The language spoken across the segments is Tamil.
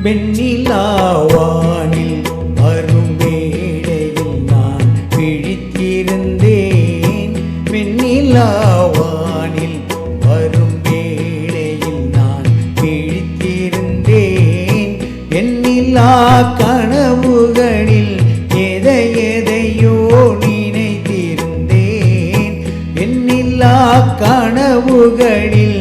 வெண்ணிலாவானில் வரும் வேளையில் நான் விழித்திருந்தேன். வெண்ணிலாவானில் வரும் வேளையில் நான் விழித்திருந்தேன். எண்ணிலா கனவுகளில் எதையோ நினைத்திருந்தேன். எண்ணிலா கனவுகளில்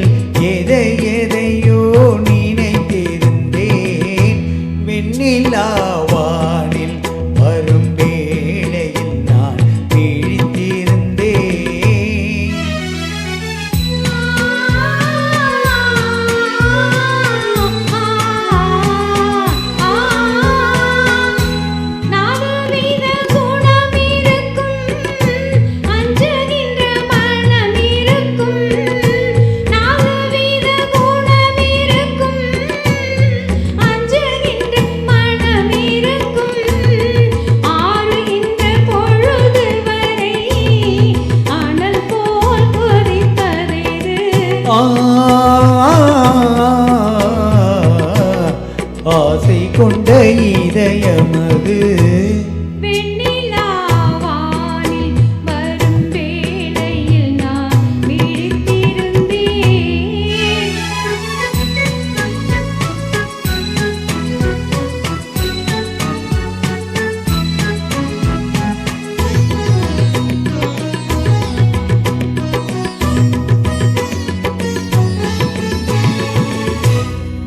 எதையோ நினைத்திருந்தேன். வெண்ணிலாவானில் வரும் வேளையில் நான் விழித்திருந்தேன். ஆசை கொண்ட இதயமது வெண்ணிலாவானில் வரும் வேளையில் நான் விழித்திருந்தேன்.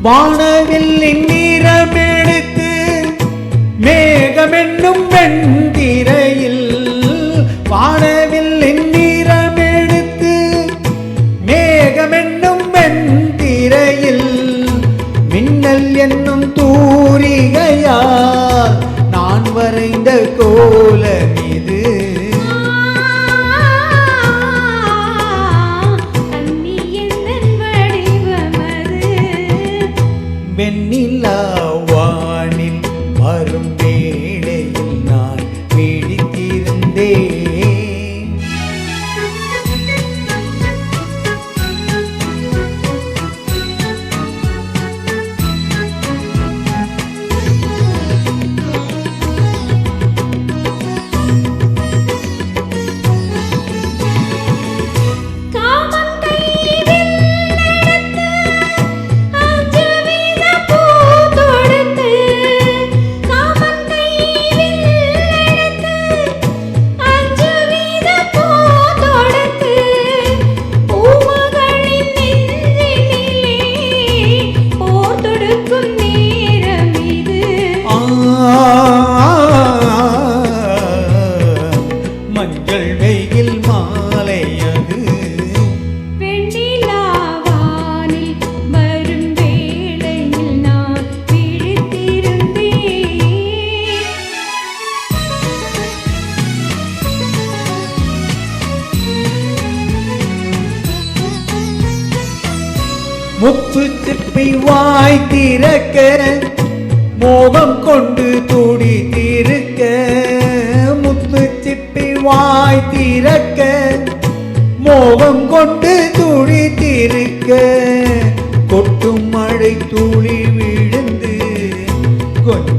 வானவில்லின் நிறமெடுத்து மேகமென்னும் வெண்திரையில், வானவில்லின் நிறமெடுத்து மேகமென்னும் வெண்திரையில், மின்னல் என்னும் தூரிகையால் நான் வரைந்த கோலம் இது. வெண்ணிலாவானில் வரும் வேளையில் நான் விழித்திருந்தேன். மஞ்சள் வெயில் மாலையது. வெண்ணிலாவானில் வரும் வேளையில் நான் விழித்திருந்தேன். முத்து சிப்பி வாய் திறக்க மோகம் கொண்டு துடித்திருக்க. முத்து சிப்பி வாய் திறக்க மோகம் கொண்டு துடித்திருக்க. கொட்டும் மழை துளி விழுந்து கொஞ்சம்